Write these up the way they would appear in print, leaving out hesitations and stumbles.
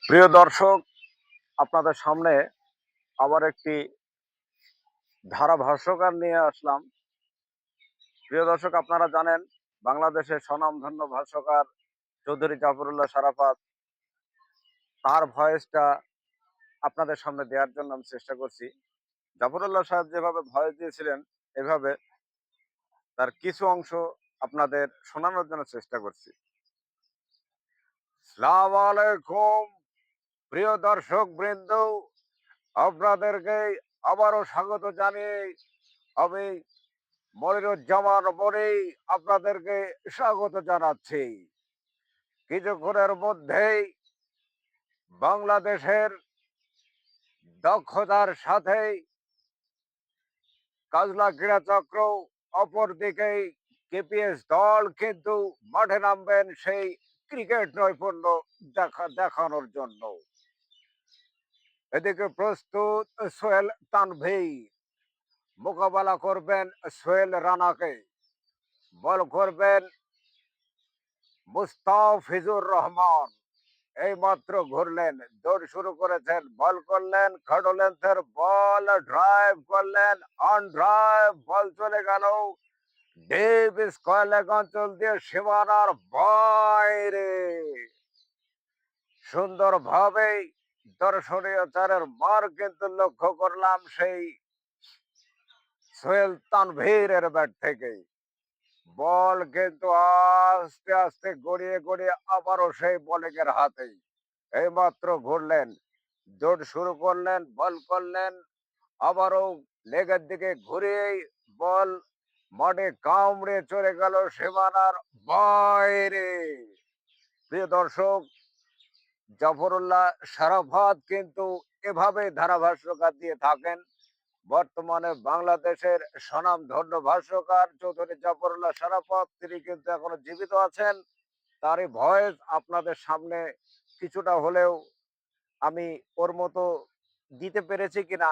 প্রিয় দর্শক, আপনাদের সামনে আবার একটি ধারাভাষ্যকার নিয়ে আসলাম। প্রিয় দর্শক, আপনারা জানেন বাংলাদেশের স্বনামধন্য ভাষ্যকার চৌধুরী জাফরুল্লাহ সারাফাত, তার ভয়েসটা আপনাদের সামনে দেওয়ার জন্য আমি চেষ্টা করছি। জাফরুল্লাহ সাহেব যেভাবে ভয়েস দিয়েছিলেন, এভাবে তার কিছু অংশ আপনাদের শোনানোর জন্য চেষ্টা করছি। আসসালামু আলাইকুম প্রিয় দর্শক বৃন্দ, আপনাদেরকে আবারও স্বাগত জানিয়ে আমি মনিরুজ্জামান মনি আপনাদেরকে স্বাগত জানাচ্ছি। কিছুক্ষণের মধ্যেই বাংলাদেশের দক্ষতার সাথে কাজলা ক্রীড়া চক্র, অপরদিকে কেপিএস দল কিন্তু মাঠে নামবেন সেই ক্রিকেট নৈপুণ্য দেখানোর জন্য। এদিকে প্রস্তুত সোহেল তানভীর, মোকাবেলা করবেন সোহেল রানাকে, বল করবেন মুস্তাফিজুর রহমান। এই মাত্র ঘুরলেন, দৌড় শুরু করেছেন, বল করলেন, খাটো লেন্থের বল, ড্রাইভ করলেন, অন ড্রাইভ, বল চলে গেল ডিপ স্কয়ার লেগ অঞ্চল দিয়ে সীমানার বাইরে। সুন্দরভাবে দর্শনীয় চারের মার কিন্তু লক্ষ্য করলাম সেই সোহেল তানভীরের ব্যাট থেকে। বল কিন্তু আস্তে আস্তে গড়িয়ে গড়িয়ে আবারও সেই বোলিং এর হাতেই। এইমাত্র ঘুরলেন, দৌড় শুরু করলেন, বল করলেন, আবারও লেগের দিকে ঘুরিয়েই বল মাঠে কামড়ে চলে গেল সীমানার বাইরে। প্রিয় দর্শক, জাফরুল্লাহ সারাফাত কিন্তু এভাবে ধারাভাষ্যকার দিয়ে থাকেন। বর্তমানে বাংলাদেশের স্বনামধন্য ভাষ্যকার চৌধুরী জাফরুল্লাহ সারাফাত, তিনি কিন্তু এখনো জীবিত আছেন। তারই ভয়েস আপনাদের সামনে কিছুটা হলেও আমি ওর মতো দিতে পেরেছি কিনা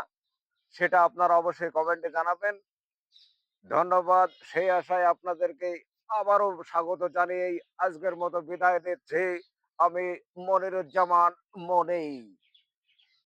সেটা আপনারা অবশ্যই কমেন্টে জানাবেন। ধন্যবাদ। সেই আশায় আপনাদেরকে আবারও স্বাগত জানিয়েই আজকের মতো বিদায় নিচ্ছি আমি মনিরুজ্জামান মনি।